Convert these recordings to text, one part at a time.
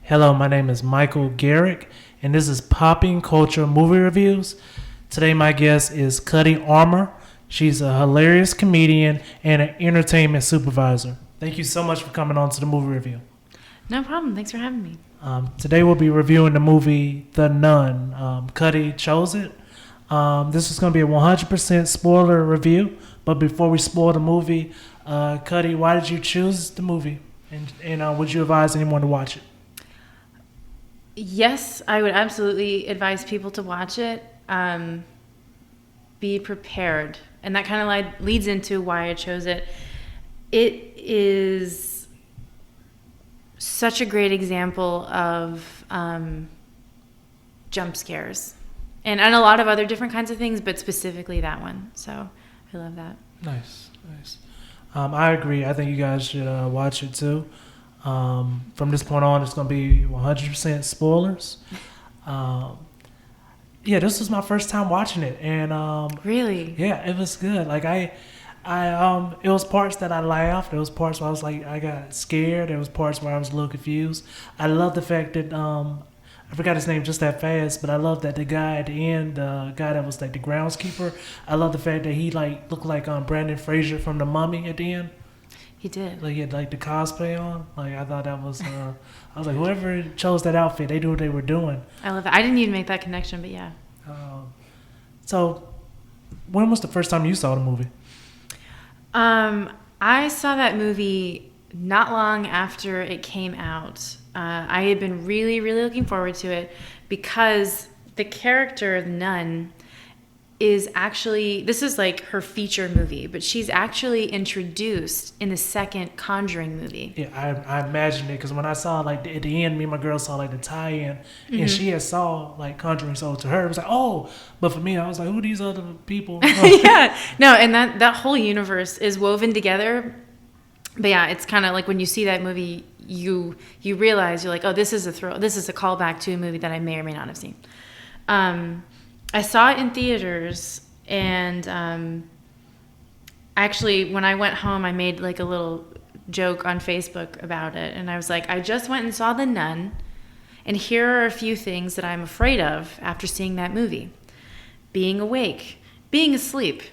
Hello, my name is Michael Garrick, and this is PoppinCulture Movie Reviews. Today, my guest is Cutti Armer. She's a hilarious comedian and an entertainment supervisor. Thank you so much for coming on to the movie review. No problem. Thanks for having me. Today, we'll be reviewing the movie The Nun. Cutti chose it. This is going to be a 100% spoiler review, but before we spoil the movie, Cutti, why did you choose the movie? And would you advise anyone to watch it? Yes, I would absolutely advise people to watch it. Be prepared. And that kind of leads into why I chose it. It is such a great example of jump scares. And a lot of other different kinds of things, but specifically that one. So I love that. Nice. I agree. I think you guys should watch it too. From this point on, it's going to be 100% spoilers. Yeah, this was my first time watching it, and Really? yeah, it was good. Like it was parts that I laughed. There was parts where I was like, I got scared. There was parts where I was a little confused. I love the fact that I forgot his name just that fast, but I love that the guy at the end, the guy that was like the groundskeeper. I love the fact that he like looked like Brandon Fraser from The Mummy at the end. He did. Like he had like the cosplay on. Like I thought that was. I was like, whoever chose that outfit, they knew what they were doing. I love it. I didn't even make that connection, but yeah. So, when was the first time you saw the movie? I saw that movie not long after it came out. I had been really, really looking forward to it because the character of the nun is actually, this is like her feature movie, but she's actually introduced in the second Conjuring movie. Yeah, I imagined it because when I saw like at the end, me and my girl saw like the tie-in, and she had saw like Conjuring, so to her it was like, oh, but for me I was like, who are these other people? Yeah, no, and that whole universe is woven together. But yeah, it's kind of like when you see that movie, you realize you're like, oh, this is a callback to a movie that I may or may not have seen. I saw it in theaters, and actually, when I went home, I made like a little joke on Facebook about it, and I was like, I just went and saw The Nun, and here are a few things that I'm afraid of after seeing that movie. Being awake, being asleep,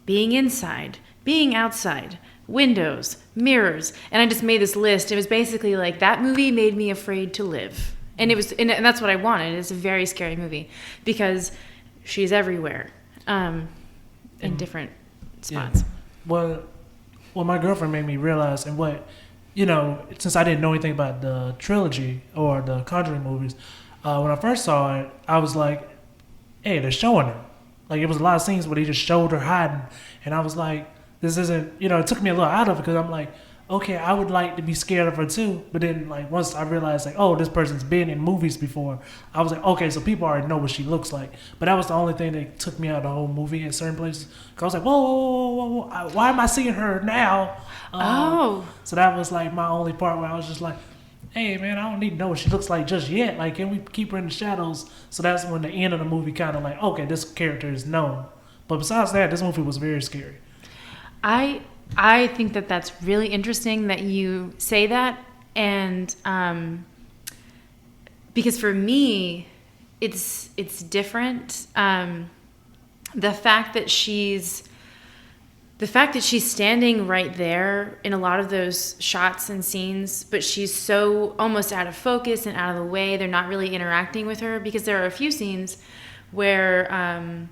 being inside, being outside, windows, mirrors, and I just made this list. It was basically like, that movie made me afraid to live. And and that's what I wanted. It's a very scary movie because she's everywhere, in different spots. Yeah. Well, my girlfriend made me realize, and since I didn't know anything about the trilogy or the Conjuring movies, when I first saw it, I was like, hey, they're showing her. Like, it was a lot of scenes where they just showed her hiding, and I was like, this isn't, it took me a little out of it because I'm like, okay, I would like to be scared of her too. But then, like, once I realized, like, oh, this person's been in movies before, I was like, okay, so people already know what she looks like. But that was the only thing that took me out of the whole movie at certain places. Because I was like, whoa, why am I seeing her now? So that was, like, my only part where I was just like, hey, man, I don't need to know what she looks like just yet. Like, can we keep her in the shadows? So that's when the end of the movie kind of like, okay, this character is known. But besides that, this movie was very scary. I think that that's really interesting that you say that, and because for me, it's different. The fact that she's standing right there in a lot of those shots and scenes, but she's so almost out of focus and out of the way. They're not really interacting with her because there are a few scenes where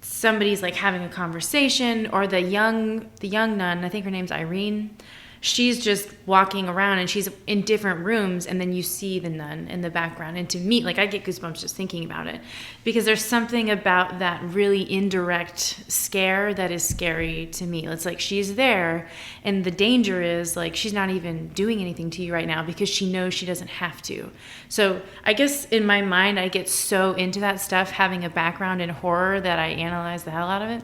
somebody's like having a conversation, or the young nun, I think her name's Irene, she's just walking around and she's in different rooms, and then you see the nun in the background. And to me, like, I get goosebumps just thinking about it because there's something about that really indirect scare that is scary to me. It's like she's there, and the danger is like she's not even doing anything to you right now because she knows she doesn't have to. So I guess in my mind, I get so into that stuff, having a background in horror, that I analyze the hell out of it.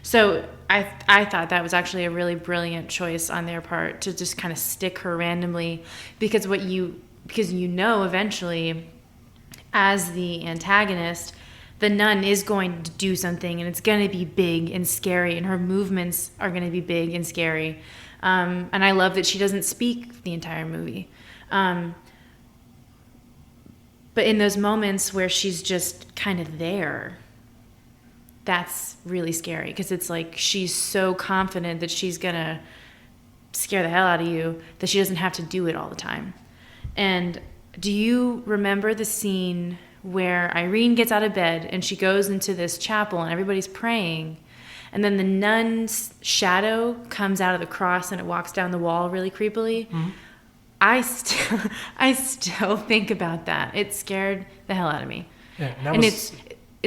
So I thought that was actually a really brilliant choice on their part to just kind of stick her randomly, because eventually, as the antagonist, the nun is going to do something, and it's going to be big and scary, and her movements are going to be big and scary. And I love that she doesn't speak the entire movie. But in those moments where she's just kind of there, that's really scary because it's like she's so confident that she's going to scare the hell out of you that she doesn't have to do it all the time. And do you remember the scene where Irene gets out of bed and she goes into this chapel and everybody's praying, and then the nun's shadow comes out of the cross and it walks down the wall really creepily? Mm-hmm. I still think about that. It scared the hell out of me. Yeah, and it's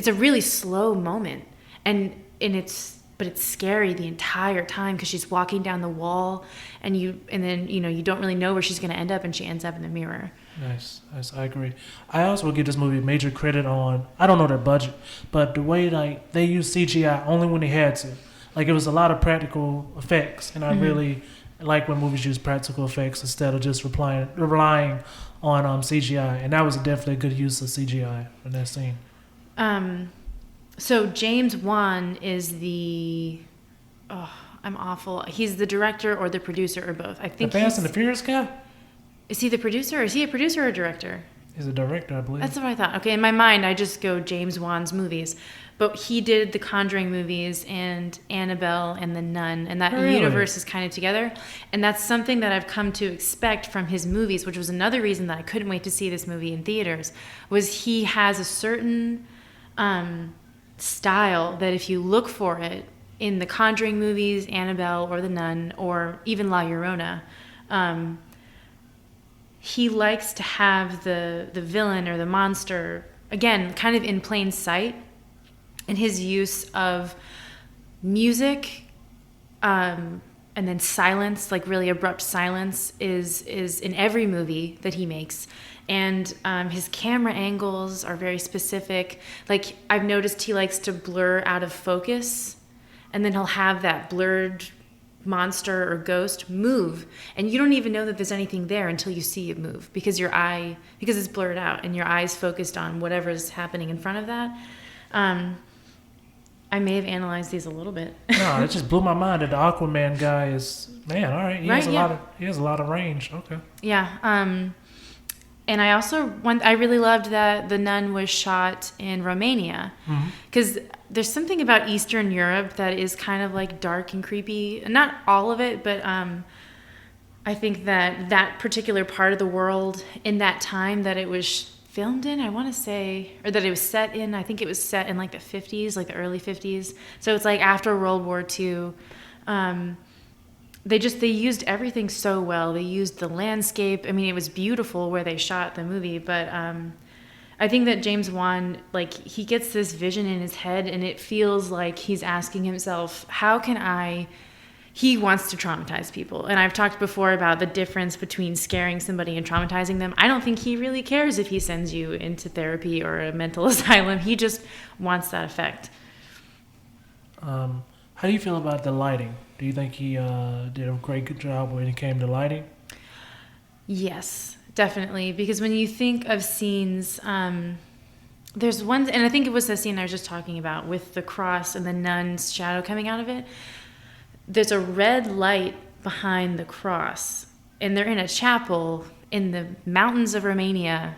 a really slow moment, and it's scary the entire time because she's walking down the wall, and then you don't really know where she's going to end up, and she ends up in the mirror. Nice. I agree. I also will give this movie major credit on, I don't know their budget, but the way like they used CGI only when they had to. Like it was a lot of practical effects, and I really like when movies use practical effects instead of just relying on CGI, and that was definitely a good use of CGI in that scene. So James Wan is I'm awful. He's the director or the producer or both. I think the Fast and the Furious guy? Is he the producer? Is he a producer or a director? He's a director, I believe. That's what I thought. Okay, in my mind, I just go James Wan's movies. But he did the Conjuring movies and Annabelle and The Nun, and that universe is kind of together. And that's something that I've come to expect from his movies, which was another reason that I couldn't wait to see this movie in theaters, was he has a certain style that if you look for it in the Conjuring movies, Annabelle or The Nun, or even La Llorona, he likes to have the villain or the monster, again, kind of in plain sight. And his use of music and then silence, like really abrupt silence, is in every movie that he makes. And his camera angles are very specific. Like I've noticed he likes to blur out of focus, and then he'll have that blurred monster or ghost move, and you don't even know that there's anything there until you see it move because it's blurred out and your eye's focused on whatever's happening in front of that. I may have analyzed these a little bit. No, it just blew my mind that the Aquaman guy is, man, all right. He has a lot of range. Okay. Yeah. And I really loved that The Nun was shot in Romania, because there's something about Eastern Europe that is kind of like dark and creepy. Not all of it, but I think that particular part of the world in that time that it was filmed in, I want to say, or that it was set in, I think it was set in like the 50s, like the early 50s. So it's like after World War II. They used everything so well. They used the landscape. I mean, it was beautiful where they shot the movie, but I think that James Wan, like, he gets this vision in his head, and it feels like he's asking himself, he wants to traumatize people. And I've talked before about the difference between scaring somebody and traumatizing them. I don't think he really cares if he sends you into therapy or a mental asylum. He just wants that effect. How do you feel about the lighting? Do you think he did a great job when it came to lighting? Yes, definitely. Because when you think of scenes, there's one, and I think it was the scene I was just talking about with the cross and the nun's shadow coming out of it. There's a red light behind the cross, and they're in a chapel in the mountains of Romania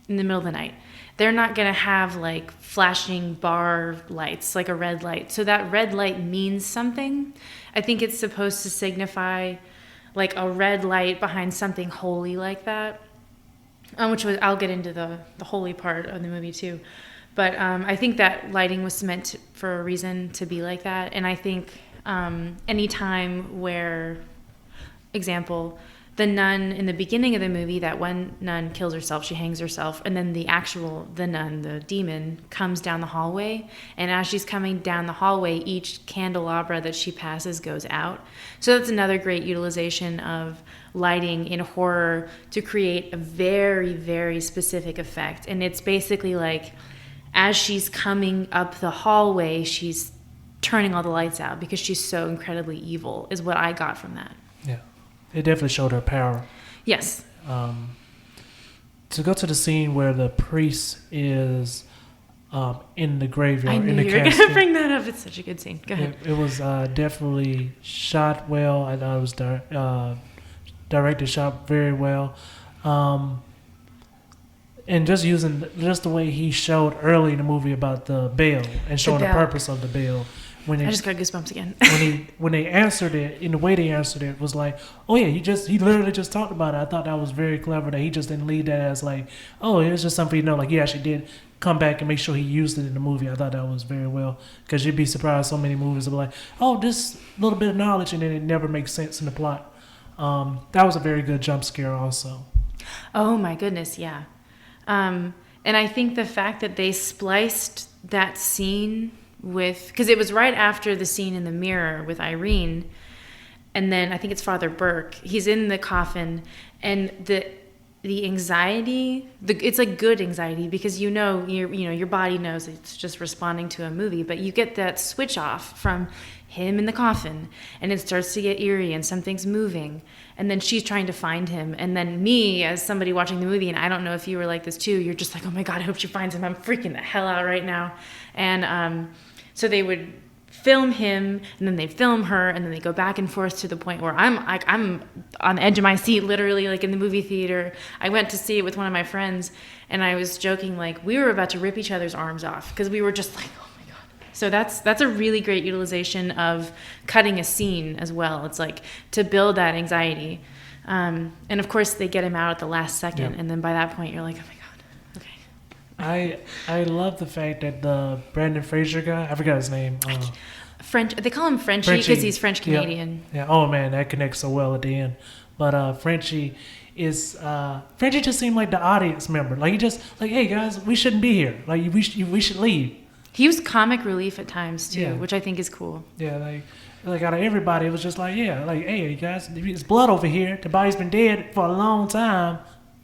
in the middle of the night. They're not going to have like flashing bar lights, like a red light. So that red light means something. I think it's supposed to signify like a red light behind something holy like that, which was, I'll get into the holy part of the movie too. But I think that lighting was meant for a reason to be like that. And I think any time where, example, the nun in the beginning of the movie, that one nun kills herself, she hangs herself, and then the nun, the demon, comes down the hallway, and as she's coming down the hallway, each candelabra that she passes goes out. So that's another great utilization of lighting in horror to create a very, very specific effect. And it's basically like, as she's coming up the hallway, she's turning all the lights out because she's so incredibly evil, is what I got from that. Yeah. It definitely showed her power. Yes. To go to the scene where the priest is in the graveyard, I knew in the you were going to bring that up. It's such a good scene. Go ahead. It was definitely shot well. I thought it was directed, shot very well. and just using just the way he showed early in the movie about the bell and showing the bell. purpose of the bell. When I just got goosebumps again. when they answered it, in the way they answered it was like, oh yeah, he literally just talked about it. I thought that was very clever that he just didn't leave that as like, oh, it's just something, like he actually did come back and make sure he used it in the movie. I thought that was very well, because you'd be surprised so many movies will be like, oh, this little bit of knowledge, and then it never makes sense in the plot. That was a very good jump scare also. Oh my goodness, yeah. And I think the fact that they spliced that scene because it was right after the scene in the mirror with Irene, and then I think it's Father Burke. He's in the coffin, and the anxiety, it's like good anxiety, because your body knows it's just responding to a movie, but you get that switch off from him in the coffin, and it starts to get eerie, and something's moving, and then she's trying to find him, and then me as somebody watching the movie, and I don't know if you were like this too, you're just like, oh my God, I hope she finds him. I'm freaking the hell out right now. And so they would film him, and then they film her, and then they go back and forth to the point where I'm on the edge of my seat, literally, like in the movie theater. I went to see it with one of my friends, and I was joking, like we were about to rip each other's arms off, because we were just like, oh my God. So that's a really great utilization of cutting a scene as well. It's like to build that anxiety. And of course they get him out at the last second, and then by that point you're like, oh my God. I love the fact that the Brandon Fraser guy, I forgot his name. French. They call him Frenchie because he's French Canadian. Yeah. Oh man, that connects so well at the end. But Frenchie just seemed like the audience member. Like he just like, hey guys, we shouldn't be here. Like we should leave. He was comic relief at times too, which I think is cool. Yeah, like out of everybody, it was just like, yeah, like, hey guys, there's blood over here. The body's been dead for a long time.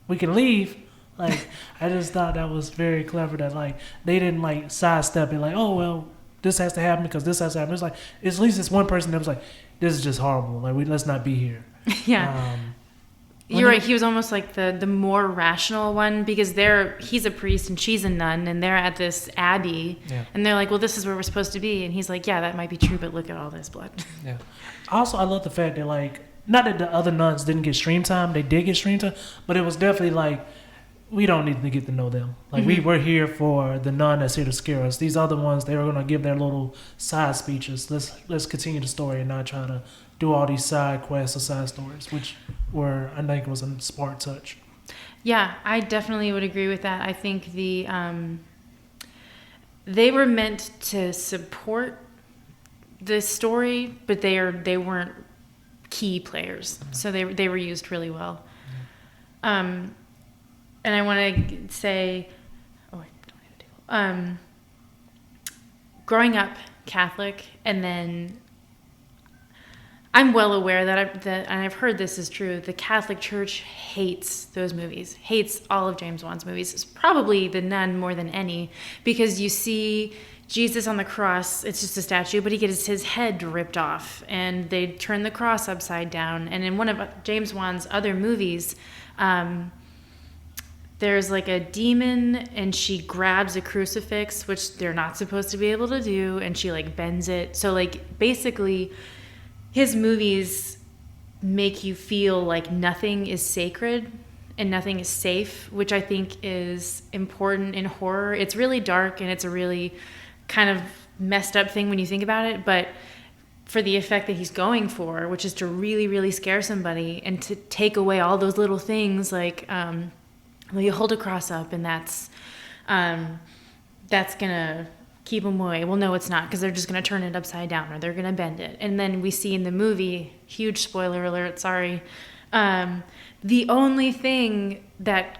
We can leave. Like, I just thought that was very clever that, like, they didn't, like, sidestep it, like, oh, well, this has to happen because this has to happen. It was like, at least it's one person that was like, this is just horrible. Like, let's not be here. Yeah. You're right. He was almost like the more rational one, because he's a priest and she's a nun, and they're at this abbey, and they're like, well, this is where we're supposed to be. And he's like, yeah, that might be true, but look at all this blood. Yeah. Also, I love the fact that, like, not that the other nuns didn't get stream time. They did get stream time, but it was definitely like, we don't need to get to know them. Like, we were here for the nun that's here to scare us. These other ones, they were going to give their little side speeches. Let's continue the story and not try to do all these side quests or side stories, which I think was a smart touch. Yeah, I definitely would agree with that. I think they were meant to support the story, but they weren't key players. So they were used really well. And I want to say, growing up Catholic, and then I'm well aware that and I've heard this is true, the Catholic Church hates those movies, hates all of James Wan's movies. It's probably The Nun more than any, because you see Jesus on the cross, it's just a statue, but he gets his head ripped off, and they turn the cross upside down. And in one of James Wan's other movies, there's like a demon, and she grabs a crucifix, which they're not supposed to be able to do, and she like bends it. So like basically his movies make you feel like nothing is sacred and nothing is safe, which I think is important in horror. It's really dark, and it's a really kind of messed up thing when you think about it, but for the effect that he's going for, which is to really, really scare somebody and to take away all those little things, like well, you hold a cross up, and that's gonna keep them away. Well, no, it's not, because they're just gonna turn it upside down, or they're gonna bend it. And then we see in the movie, huge spoiler alert, sorry, the only thing that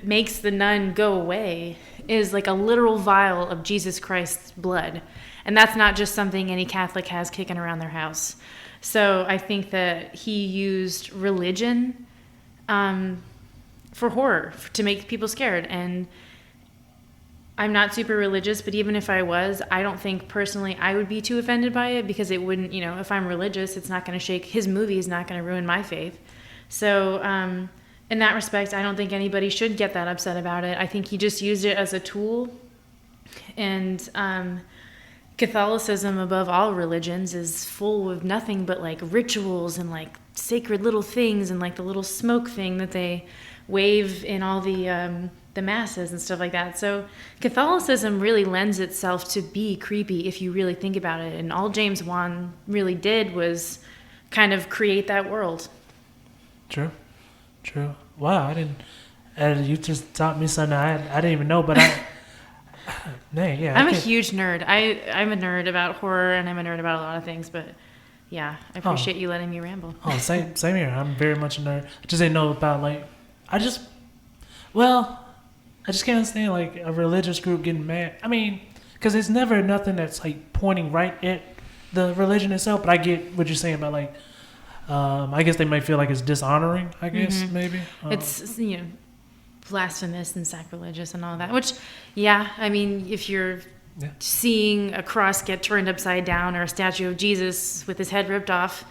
makes the nun go away is like a literal vial of Jesus Christ's blood, and that's not just something any Catholic has kicking around their house. So I think that he used religion for horror, to make people scared. And I'm not super religious, but even if I was, I don't think personally I would be too offended by it, because it wouldn't, if I'm religious, it's not going to shake, his movie is not going to ruin my faith. So in that respect, I don't think anybody should get that upset about it. I think he just used it as a tool. And Catholicism, above all religions, is full of nothing but like rituals and like sacred little things, and like the little smoke thing that they wave in all the masses and stuff like that. So Catholicism really lends itself to be creepy if you really think about it. And all James Wan really did was kind of create that world. True. Wow, I didn't. You just taught me something I didn't even know, but I'm a huge nerd. I'm a nerd about horror, and I'm a nerd about a lot of things, but yeah, I appreciate you letting me ramble. Oh, same here. I'm very much a nerd. I just didn't know about, like, I just can't understand, like, a religious group getting mad. I mean, because it's never nothing that's, like, pointing right at the religion itself, but I get what you're saying about, like, I guess they might feel like it's dishonoring, I guess, maybe. It's, blasphemous and sacrilegious and all that, which, yeah, I mean, if you're seeing a cross get turned upside down or a statue of Jesus with his head ripped off,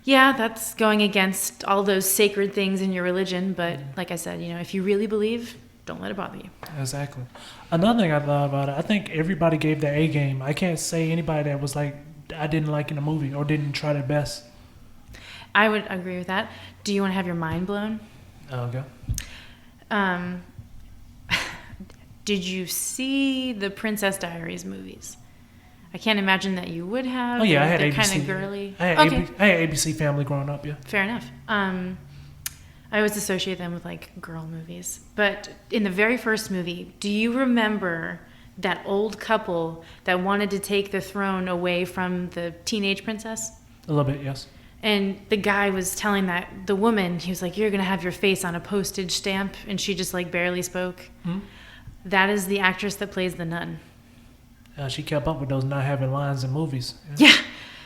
yeah, that's going against all those sacred things in your religion. But like I said, if you really believe, don't let it bother you. Exactly. Another thing I thought about it, I think everybody gave their A game. I can't say anybody that was like, I didn't like in a movie or didn't try their best. I would agree with that. Do you want to have your mind blown? Okay. Did you see the Princess Diaries movies? I can't imagine that you would have. Oh yeah, I had They're ABC. Kind of girly. I had ABC Family growing up. Yeah. Fair enough. I always associate them with like girl movies. But in the very first movie, do you remember that old couple that wanted to take the throne away from the teenage princess? A little bit, yes. And the guy was telling the woman, he was like, you're going to have your face on a postage stamp. And she just like barely spoke. Hmm? That is the actress that plays the nun. She kept up with those not having lines in movies.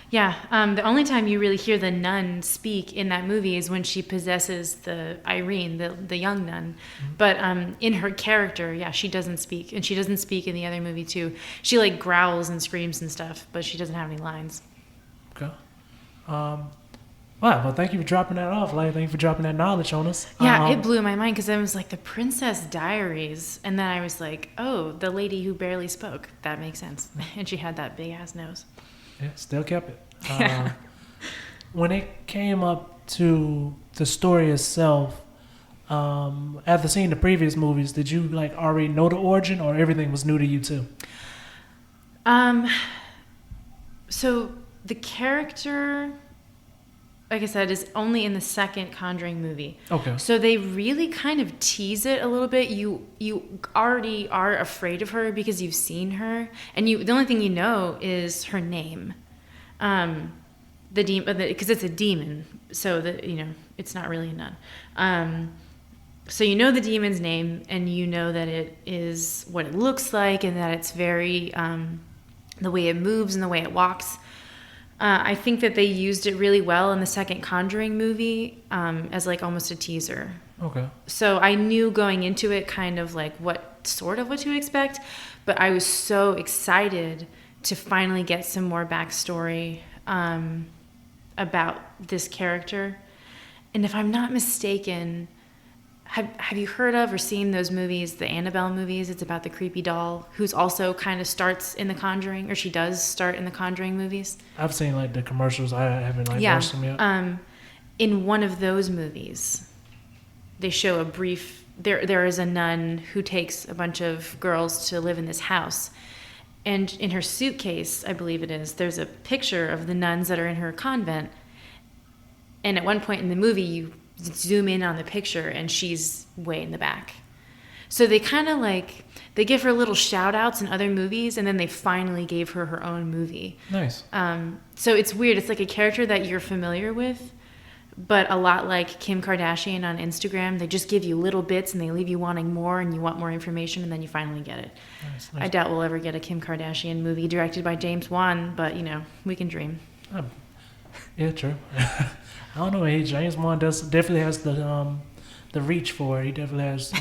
Yeah. The only time you really hear the nun speak in that movie is when she possesses the Irene, the young nun. Mm-hmm. But in her character, she doesn't speak. And she doesn't speak in the other movie too. She like growls and screams and stuff, but she doesn't have any lines. Okay. Wow, well, thank you for dropping that off. Like, thank you for dropping that knowledge on us. Yeah, it blew my mind because I was like, the Princess Diaries. And then I was like, oh, the lady who barely spoke. That makes sense. And she had that big-ass nose. Yeah, still kept it. When it came up to the story itself, after seeing the previous movies, did you, like, already know the origin or everything was new to you, too? So the character, like I said, is only in the second Conjuring movie. Okay. So they really kind of tease it a little bit. You already are afraid of her because you've seen her, and the only thing you know is her name. The demon, because it's a demon, so it's not really a nun. So you know the demon's name, and you know that it is what it looks like, and that it's very the way it moves and the way it walks. I think that they used it really well in the second Conjuring movie as like almost a teaser. Okay. So I knew going into it kind of like what to expect, but I was so excited to finally get some more backstory about this character. And if I'm not mistaken, have you heard of or seen those movies, the Annabelle movies? It's about the creepy doll who's also kind of starts in the Conjuring, or she does start in the Conjuring movies. I've seen like the commercials. I haven't watched them yet. In one of those movies, they show a brief. There is a nun who takes a bunch of girls to live in this house, and in her suitcase, I believe it is, there's a picture of the nuns that are in her convent. And at one point in the movie, you zoom in on the picture and she's way in the back. So they kind of they give her little shout outs in other movies, and then they finally gave her her own movie. Nice. So it's weird. It's like a character that you're familiar with, but a lot like Kim Kardashian on Instagram. They just give you little bits and they leave you wanting more, and you want more information, and then you finally get it. Nice. I doubt we'll ever get a Kim Kardashian movie directed by James Wan, but we can dream. Yeah, true. I don't know. James Wan definitely has the reach for it. He definitely has.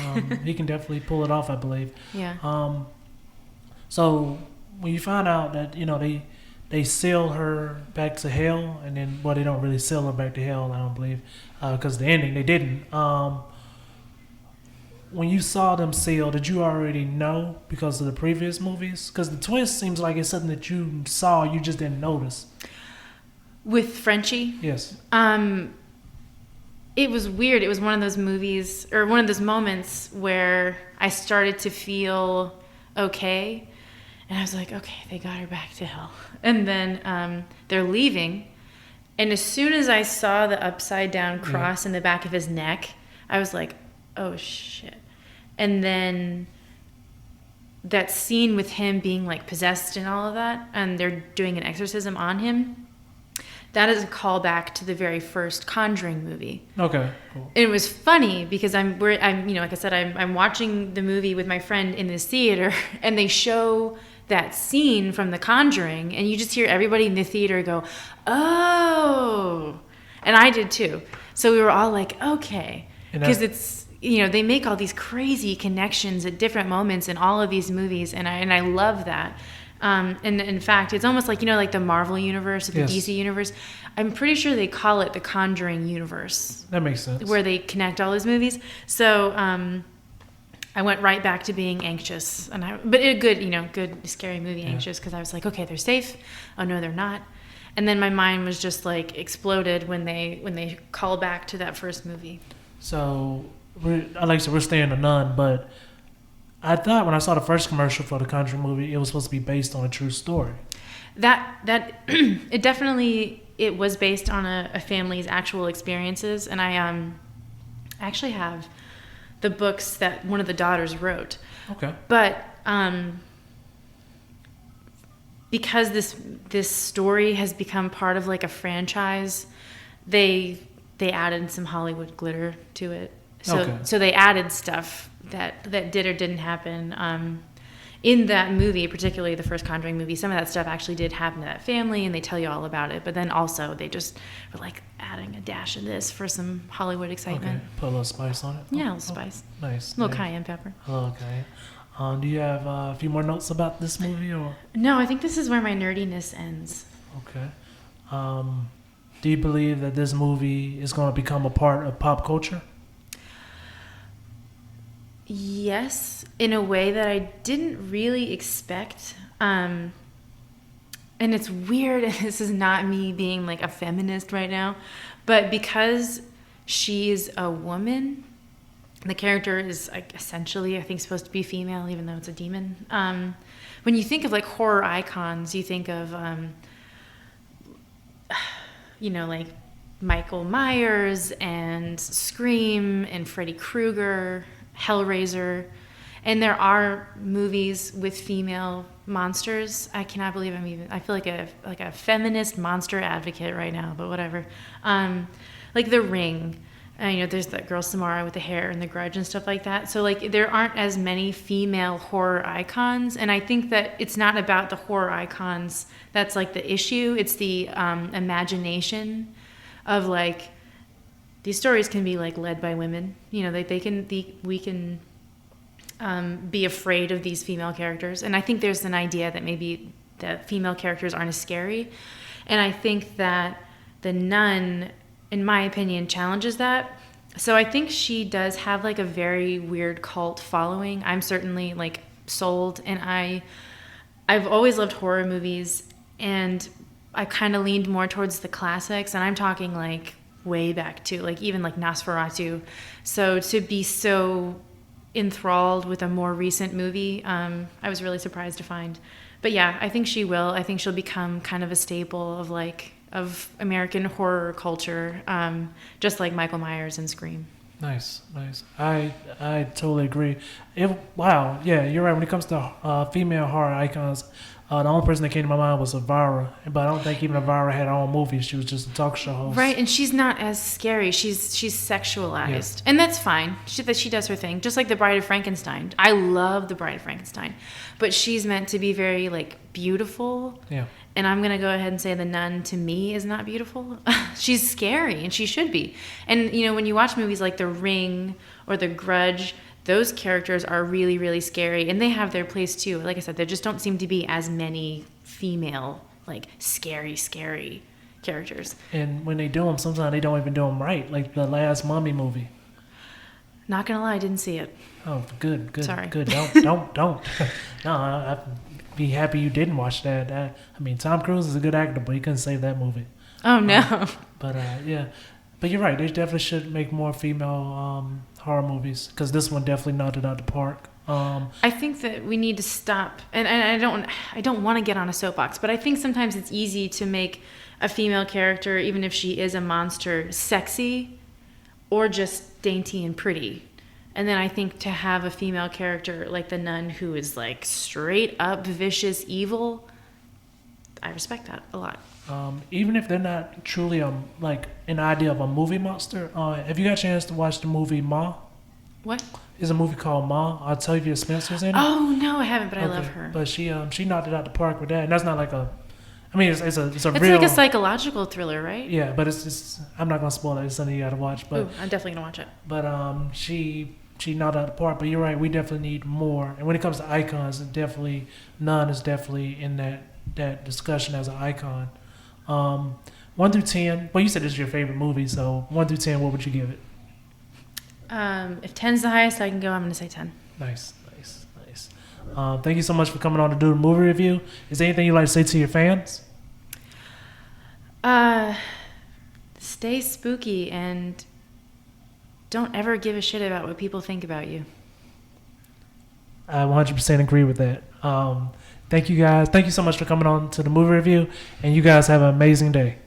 He can definitely pull it off, I believe. Yeah. So when you find out that they seal her back to hell, and then they don't really seal her back to hell, I don't believe, because the ending they didn't. When you saw them seal, did you already know because of the previous movies? Because the twist seems like it's something that you saw, you just didn't notice. With Frenchie? Yes. it was weird. It was one of those movies or one of those moments where I started to feel okay. And I was like, okay, they got her back to hell. And then they're leaving. And as soon as I saw the upside down cross in the back of his neck, I was like, oh shit. And then that scene with him being like possessed and all of that, and they're doing an exorcism on him, that is a callback to the very first Conjuring movie. Okay, cool. It was funny because I'm like I said, I'm watching the movie with my friend in this theater, and they show that scene from The Conjuring, and you just hear everybody in the theater go, "Oh," and I did too. So we were all like, "Okay," because it's they make all these crazy connections at different moments in all of these movies, and I love that. And in fact, it's almost like, like the Marvel universe or the DC universe. I'm pretty sure they call it the Conjuring universe. That makes sense. Where they connect all those movies. So I went right back to being anxious, but a good scary movie, anxious, because I was like, okay, they're safe. Oh no, they're not. And then my mind was just like exploded when they call back to that first movie. So we're staying The Nun, but I thought when I saw the first commercial for the Conjuring movie, it was supposed to be based on a true story. That it definitely was based on a family's actual experiences, and I actually have the books that one of the daughters wrote. Okay. But because this story has become part of like a franchise, they added some Hollywood glitter to it. So they added stuff that did or didn't happen in that movie, particularly the first Conjuring movie. Some of that stuff actually did happen to that family, and they tell you all about it. But then also they just were like adding a dash of this for some Hollywood excitement. Okay. Put a little spice on it. Yeah, a little spice. Nice. A little cayenne pepper. Okay. Do you have a few more notes about this movie, or? No, I think this is where my nerdiness ends. Okay. Do you believe that this movie is going to become a part of pop culture? Yes, in a way that I didn't really expect. And it's weird, and this is not me being like a feminist right now, but because she's a woman, the character is like essentially, I think, supposed to be female, even though it's a demon. When you think of like horror icons, you think of, like Michael Myers and Scream and Freddy Krueger, Hellraiser, and there are movies with female monsters. I cannot believe I feel like a feminist monster advocate right now, but whatever. Like The Ring, there's that girl Samara with the hair and The Grudge and stuff like that. So like there aren't as many female horror icons, and I think that it's not about the horror icons that's like the issue. It's the imagination of like, these stories can be like led by women. We can be afraid of these female characters, and I think there's an idea that maybe the female characters aren't as scary, and I think that The Nun, in my opinion, challenges that. So I think she does have like a very weird cult following. I'm certainly like sold, and I've always loved horror movies, and I kind of leaned more towards the classics, and I'm talking like way back to like even like Nosferatu. So to be so enthralled with a more recent movie, I was really surprised to find. But yeah, I think she will. I think she'll become kind of a staple of American horror culture, just like Michael Myers and Scream. Nice. I totally agree. Wow, yeah, you're right. When it comes to female horror icons, the only person that came to my mind was Elvira, but I don't think even Elvira had her own movie. She was just a talk show host. Right, and she's not as scary. She's sexualized, and that's fine. She does her thing, just like The Bride of Frankenstein. I love The Bride of Frankenstein, but she's meant to be very like beautiful. Yeah. And I'm gonna go ahead and say The Nun to me is not beautiful. She's scary, and she should be. And when you watch movies like The Ring or The Grudge, those characters are really, really scary, and they have their place too. Like I said, there just don't seem to be as many female, like scary characters. And when they do them, sometimes they don't even do them right. Like the last Mummy movie. Not gonna lie, I didn't see it. Oh, good. Sorry. Good. Don't. No, I'd be happy you didn't watch that. Tom Cruise is a good actor, but he couldn't save that movie. Oh no. But yeah. But you're right. They definitely should make more female horror movies because this one definitely knocked it out the park. I think that we need to stop, and I don't want to get on a soapbox, but I think sometimes it's easy to make a female character, even if she is a monster, sexy or just dainty and pretty. And then I think to have a female character like the nun who is like straight up vicious evil, I respect that a lot. Even if they're not truly like an idea of a movie monster, have you got a chance to watch the movie Ma? What? There's a movie called Ma. Octavia Spencer's in it. Oh no, I haven't, but I love her. But she knocked it out the park with that, and that's not like a. I mean, it's a It's real. like a psychological thriller, right? Yeah, but it's I'm not gonna spoil it. It's something you gotta watch. But Ooh, I'm definitely gonna watch it. But she knocked it out the park. But you're right. We definitely need more. And when it comes to icons, it definitely Nun is definitely in that discussion as an icon. 1 through 10. Well, you said this is your favorite movie, so 1 through 10, what would you give it? If 10's the highest I can go, I'm gonna say 10. Nice. Thank you so much for coming on to do the movie review. Is there anything you'd like to say to your fans? Stay spooky and don't ever give a shit about what people think about you. I 100% agree with that. Thank you guys. Thank you so much for coming on to the movie review, and you guys have an amazing day.